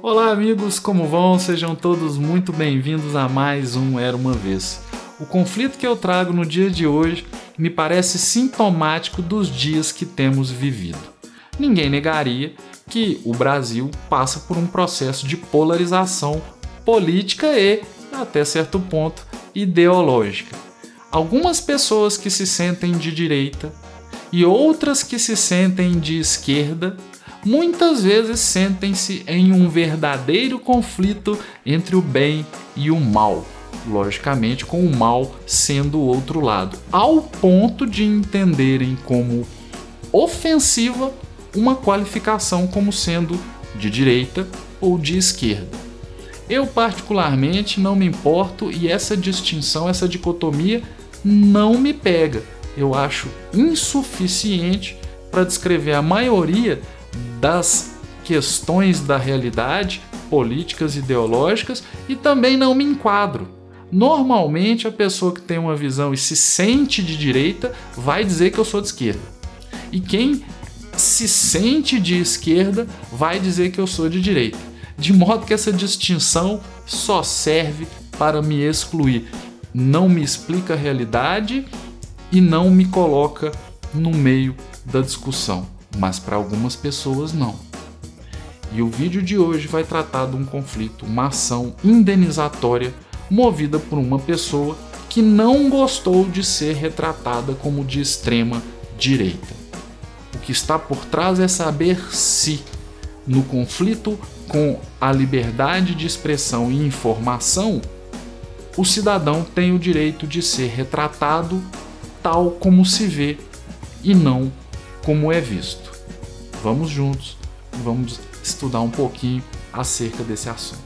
Olá amigos, como vão? Sejam todos muito bem-vindos a mais um Era Uma Vez. O conflito que eu trago no dia de hoje me parece sintomático dos dias que temos vivido. Ninguém negaria que o Brasil passa por um processo de polarização política e, até certo ponto, ideológica. Algumas pessoas que se sentem de direita e outras que se sentem de esquerda muitas vezes sentem-se em um verdadeiro conflito entre o bem e o mal, logicamente com o mal sendo o outro lado, ao ponto de entenderem como ofensiva uma qualificação como sendo de direita ou de esquerda. Eu particularmente não me importo e essa distinção, essa dicotomia não me pega. Eu acho insuficiente para descrever a maioria das questões da realidade, políticas, ideológicas, e também não me enquadro. Normalmente a pessoa que tem uma visão e se sente de direita vai dizer que eu sou de esquerda. E quem se sente de esquerda vai dizer que eu sou de direita. De modo que essa distinção só serve para me excluir. Não me explica a realidade e não me coloca no meio da discussão. Mas para algumas pessoas não. E o vídeo de hoje vai tratar de um conflito, uma ação indenizatória movida por uma pessoa que não gostou de ser retratada como de extrema direita. O que está por trás é saber se, no conflito com a liberdade de expressão e informação, o cidadão tem o direito de ser retratado tal como se vê e não como é visto. Vamos juntos, vamos estudar um pouquinho acerca desse assunto.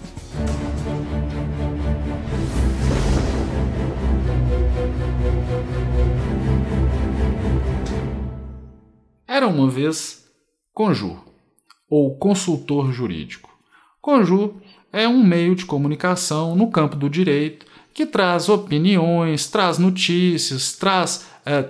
Era uma vez Conjur, ou consultor jurídico. Conjur é um meio de comunicação no campo do direito que traz opiniões, traz notícias, traz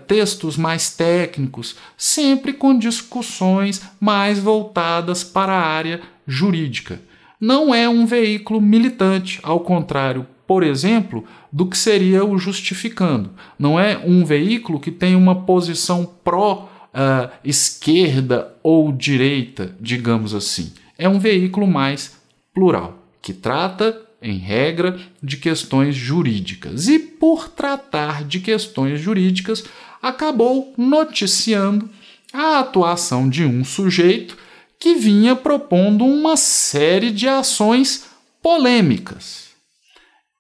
textos mais técnicos, sempre com discussões mais voltadas para a área jurídica. Não é um veículo militante, ao contrário, por exemplo, do que seria o Justificando. Não é um veículo que tem uma posição pró-esquerda ou direita, digamos assim. É um veículo mais plural, que trata, em regra, de questões jurídicas. E por tratar de questões jurídicas, acabou noticiando a atuação de um sujeito que vinha propondo uma série de ações polêmicas.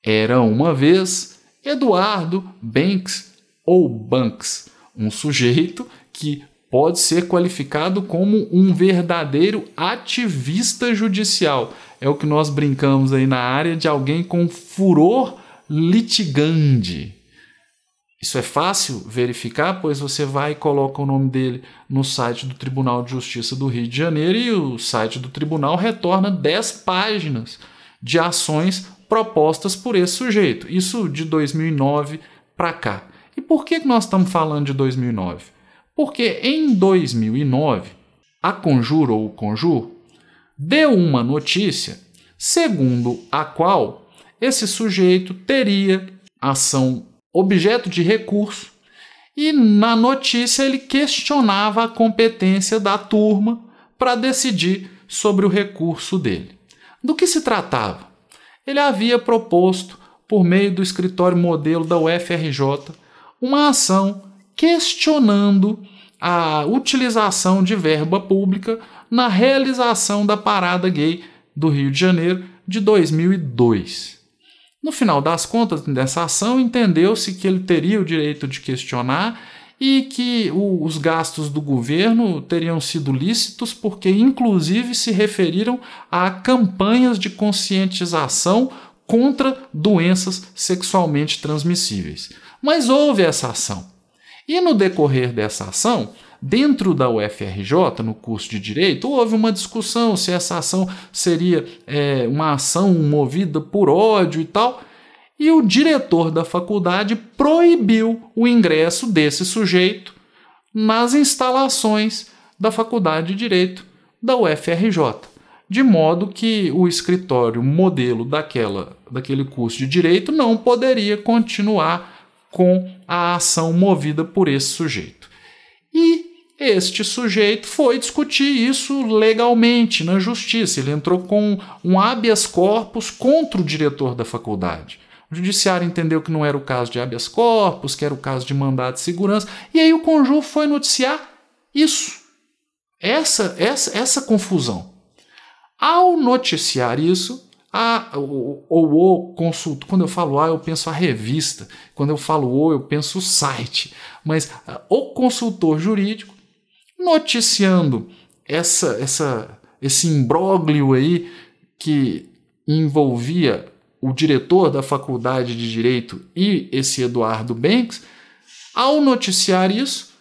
Era uma vez Eduardo Banks ou Banks, um sujeito que pode ser qualificado como um verdadeiro ativista judicial. É o que nós brincamos aí na área de alguém com furor litigante. Isso é fácil verificar, pois você vai e coloca o nome dele no site do Tribunal de Justiça do Rio de Janeiro e o site do tribunal retorna 10 páginas de ações propostas por esse sujeito. Isso de 2009 para cá. E por que nós estamos falando de 2009? Porque em 2009, a Conjur ou o Conjur deu uma notícia segundo a qual esse sujeito teria ação objeto de recurso e na notícia ele questionava a competência da turma para decidir sobre o recurso dele. Do que se tratava? Ele havia proposto, por meio do escritório modelo da UFRJ, uma ação questionando a utilização de verba pública na realização da Parada Gay do Rio de Janeiro de 2002. No final das contas dessa ação, entendeu-se que ele teria o direito de questionar e que os gastos do governo teriam sido lícitos porque, inclusive, se referiram a campanhas de conscientização contra doenças sexualmente transmissíveis. Mas houve essa ação. E no decorrer dessa ação, dentro da UFRJ, no curso de Direito, houve uma discussão se essa ação seria uma ação movida por ódio e tal, e o diretor da faculdade proibiu o ingresso desse sujeito nas instalações da Faculdade de Direito da UFRJ. de modo que o escritório modelo daquele curso de direito não poderia continuar com a ação movida por esse sujeito. E este sujeito foi discutir isso legalmente na justiça. Ele entrou com um habeas corpus contra o diretor da faculdade. O judiciário entendeu que não era o caso de habeas corpus, que era o caso de mandado de segurança, e aí o Conjur foi noticiar isso. Essa confusão. Ao noticiar isso, o consultor, quando eu falo eu penso a revista, quando eu falo eu penso o site, mas o consultor jurídico, noticiando esse imbróglio aí que envolvia o diretor da faculdade de Direito e esse Eduardo Banks, ao noticiar isso,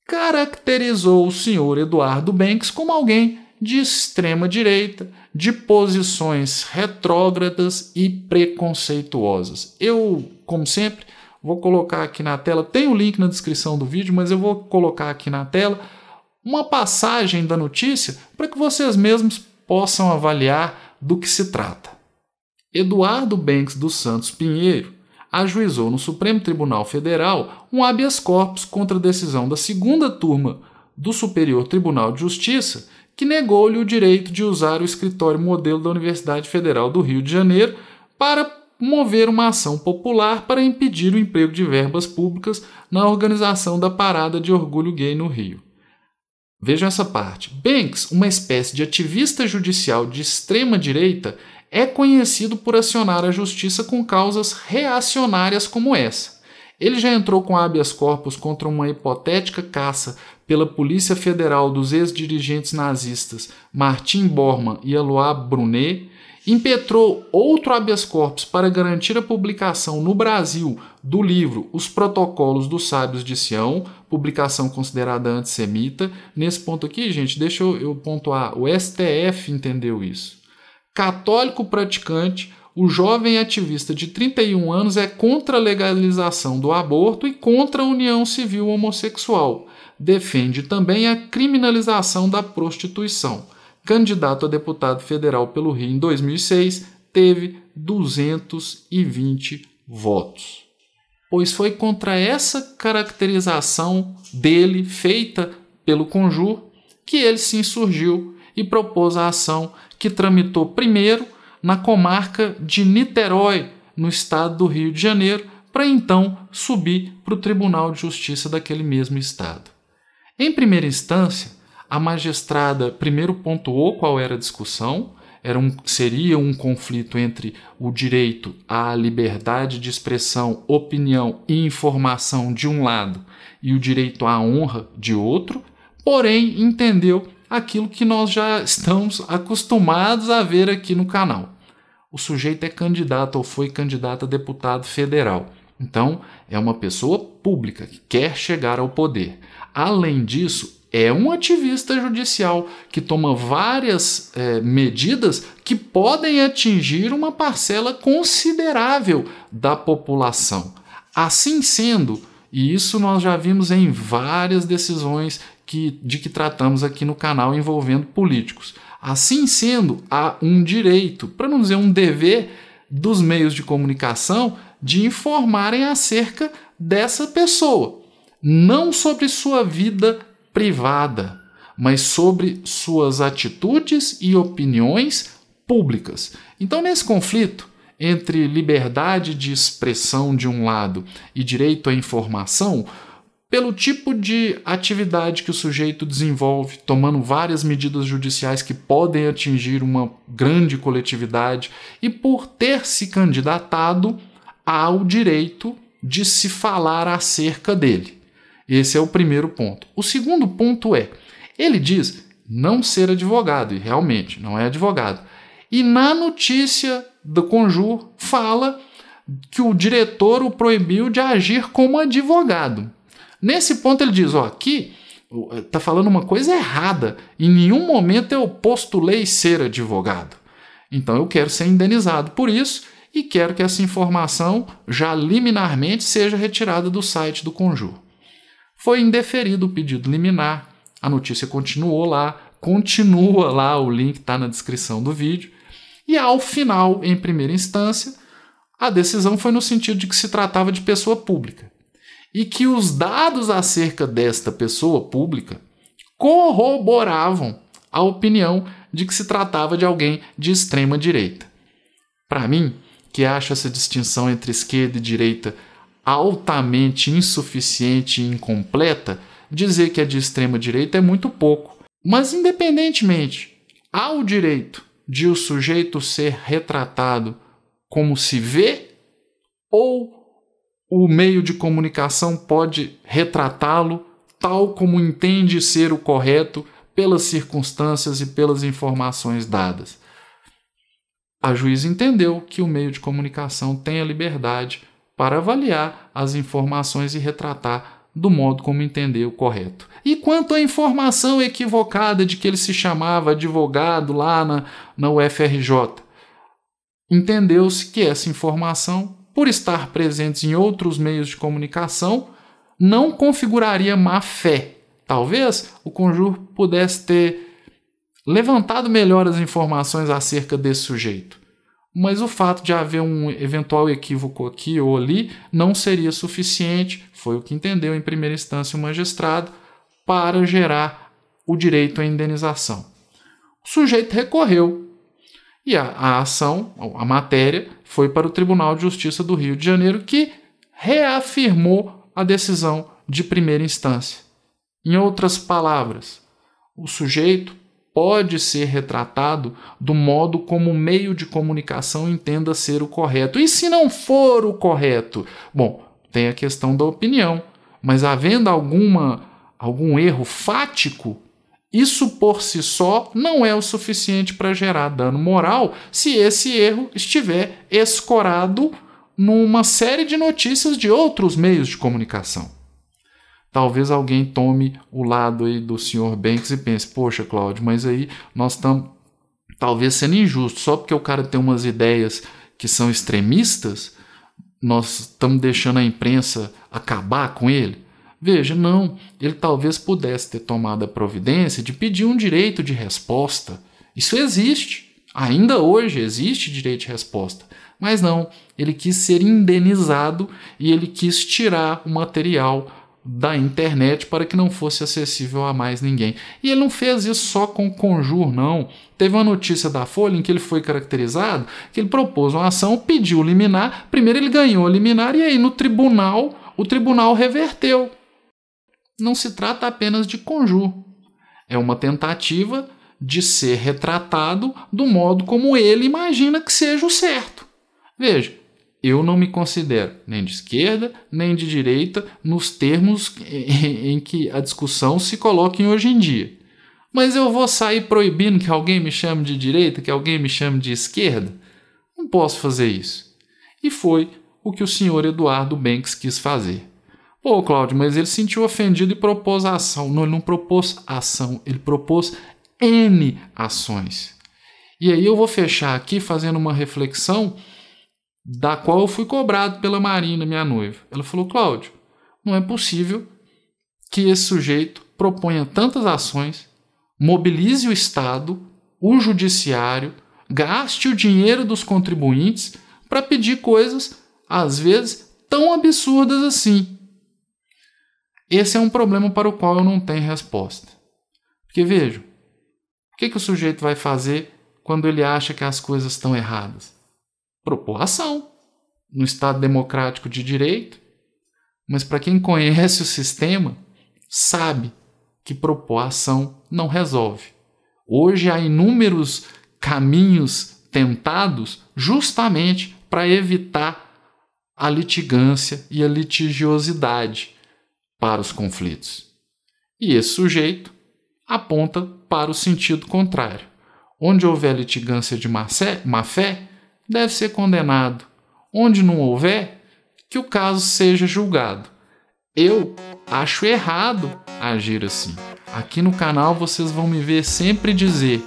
caracterizou o senhor Eduardo Banks como alguém de extrema direita, de posições retrógradas e preconceituosas. Eu, como sempre, vou colocar aqui na tela, tem o link na descrição do vídeo, mas eu vou colocar aqui na tela uma passagem da notícia para que vocês mesmos possam avaliar do que se trata. Eduardo Banks dos Santos Pinheiro ajuizou no Supremo Tribunal Federal um habeas corpus contra a decisão da segunda turma do Superior Tribunal de Justiça, que negou-lhe o direito de usar o escritório modelo da Universidade Federal do Rio de Janeiro para mover uma ação popular para impedir o emprego de verbas públicas na organização da Parada de Orgulho Gay no Rio. Vejam essa parte. Banks, uma espécie de ativista judicial de extrema direita, é conhecido por acionar a justiça com causas reacionárias como essa. Ele já entrou com habeas corpus contra uma hipotética caça pela Polícia Federal dos ex-dirigentes nazistas Martin Bormann e Alois Brunet, impetrou outro habeas corpus para garantir a publicação no Brasil do livro Os Protocolos dos Sábios de Sião, publicação considerada antissemita. Nesse ponto aqui, gente, deixa eu pontuar, o STF entendeu isso. Católico praticante, o jovem ativista de 31 anos é contra a legalização do aborto e contra a união civil homossexual. Defende também a criminalização da prostituição. Candidato a deputado federal pelo Rio em 2006, teve 220 votos. Pois foi contra essa caracterização dele, feita pelo Conjur, que ele se insurgiu e propôs a ação que tramitou primeiro na comarca de Niterói, no estado do Rio de Janeiro, para então subir para o Tribunal de Justiça daquele mesmo estado. Em primeira instância, a magistrada primeiro pontuou qual era a discussão, seria um conflito entre o direito à liberdade de expressão, opinião e informação de um lado e o direito à honra de outro, porém entendeu aquilo que nós já estamos acostumados a ver aqui no canal. O sujeito é candidato ou foi candidato a deputado federal. Então, é uma pessoa pública que quer chegar ao poder. Além disso, é um ativista judicial que toma várias medidas que podem atingir uma parcela considerável da população. Assim sendo, e isso nós já vimos em várias decisões de que tratamos aqui no canal envolvendo políticos. Assim sendo, há um direito, para não dizer um dever, dos meios de comunicação de informarem acerca dessa pessoa. Não sobre sua vida privada, mas sobre suas atitudes e opiniões públicas. Então, nesse conflito entre liberdade de expressão de um lado e direito à informação, pelo tipo de atividade que o sujeito desenvolve, tomando várias medidas judiciais que podem atingir uma grande coletividade, e por ter se candidatado ao direito de se falar acerca dele. Esse é o primeiro ponto. O segundo ponto ele diz não ser advogado, e realmente não é advogado. E na notícia do Conjur fala que o diretor o proibiu de agir como advogado. Nesse ponto ele diz, aqui está falando uma coisa errada. Em nenhum momento eu postulei ser advogado. Então eu quero ser indenizado por isso e quero que essa informação já liminarmente seja retirada do site do Conjur. Foi indeferido o pedido liminar, a notícia continuou lá, continua lá, o link está na descrição do vídeo. E ao final, em primeira instância, a decisão foi no sentido de que se tratava de pessoa pública e que os dados acerca desta pessoa pública corroboravam a opinião de que se tratava de alguém de extrema direita. Para mim, que acho essa distinção entre esquerda e direita altamente insuficiente e incompleta, dizer que é de extrema direita é muito pouco. Mas, independentemente, há o direito de o sujeito ser retratado como se vê, ou o meio de comunicação pode retratá-lo tal como entende ser o correto pelas circunstâncias e pelas informações dadas. A juíza entendeu que o meio de comunicação tem a liberdade para avaliar as informações e retratar do modo como entender o correto. E quanto à informação equivocada de que ele se chamava advogado lá na UFRJ, entendeu-se que essa informação, por estar presente em outros meios de comunicação, não configuraria má-fé. Talvez o Conjur pudesse ter levantado melhor as informações acerca desse sujeito, mas o fato de haver um eventual equívoco aqui ou ali não seria suficiente, foi o que entendeu em primeira instância o magistrado, para gerar o direito à indenização. O sujeito recorreu e a ação, a matéria, foi para o Tribunal de Justiça do Rio de Janeiro, que reafirmou a decisão de primeira instância. Em outras palavras, o sujeito pode ser retratado do modo como o meio de comunicação entenda ser o correto. E se não for o correto? Bom, tem a questão da opinião, mas havendo algum erro fático, isso por si só não é o suficiente para gerar dano moral se esse erro estiver escorado numa série de notícias de outros meios de comunicação. Talvez alguém tome o lado aí do Sr. Banks e pense, poxa, Cláudio, mas aí nós estamos talvez sendo injusto, só porque o cara tem umas ideias que são extremistas, nós estamos deixando a imprensa acabar com ele? Veja, não, ele talvez pudesse ter tomado a providência de pedir um direito de resposta. Isso existe, ainda hoje existe direito de resposta, mas não, ele quis ser indenizado e ele quis tirar o material da internet para que não fosse acessível a mais ninguém. E ele não fez isso só com o Conjur, não. Teve uma notícia da Folha em que ele foi caracterizado, que ele propôs uma ação, pediu liminar, primeiro ele ganhou a liminar e aí no tribunal, o tribunal reverteu. Não se trata apenas de Conjur. É uma tentativa de ser retratado do modo como ele imagina que seja o certo. Veja, eu não me considero nem de esquerda, nem de direita, nos termos em que a discussão se coloca hoje em dia. Mas eu vou sair proibindo que alguém me chame de direita, que alguém me chame de esquerda? Não posso fazer isso. E foi o que o senhor Eduardo Banks quis fazer. Pô, Cláudio, mas ele se sentiu ofendido e propôs a ação. Não, ele não propôs ação, ele propôs N ações. E aí eu vou fechar aqui fazendo uma reflexão da qual eu fui cobrado pela Marina, minha noiva. Ela falou, Cláudio, não é possível que esse sujeito proponha tantas ações, mobilize o Estado, o Judiciário, gaste o dinheiro dos contribuintes para pedir coisas, às vezes, tão absurdas assim. Esse é um problema para o qual eu não tenho resposta. Porque, vejam, o que o sujeito vai fazer quando ele acha que as coisas estão erradas? Propor ação no Estado democrático de direito, mas para quem conhece o sistema, sabe que propor ação não resolve. Hoje há inúmeros caminhos tentados justamente para evitar a litigância e a litigiosidade para os conflitos. E esse sujeito aponta para o sentido contrário. Onde houver litigância de má-fé, deve ser condenado. Onde não houver, que o caso seja julgado. Eu acho errado agir assim. Aqui no canal vocês vão me ver sempre dizer: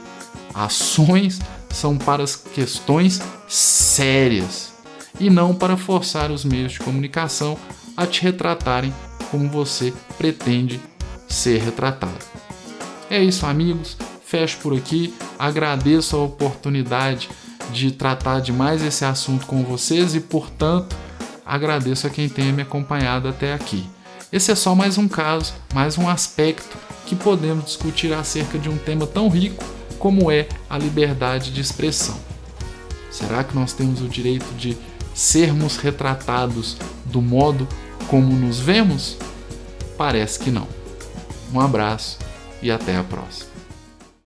ações são para as questões sérias e não para forçar os meios de comunicação a te retratarem como você pretende ser retratado. É isso, amigos. fecho por aqui, agradeço a oportunidade de tratar de mais esse assunto com vocês e, portanto, agradeço a quem tenha me acompanhado até aqui. Esse é só mais um caso, mais um aspecto que podemos discutir acerca de um tema tão rico como é a liberdade de expressão. Será que nós temos o direito de sermos retratados do modo como nos vemos? Parece que não. Um abraço e até a próxima.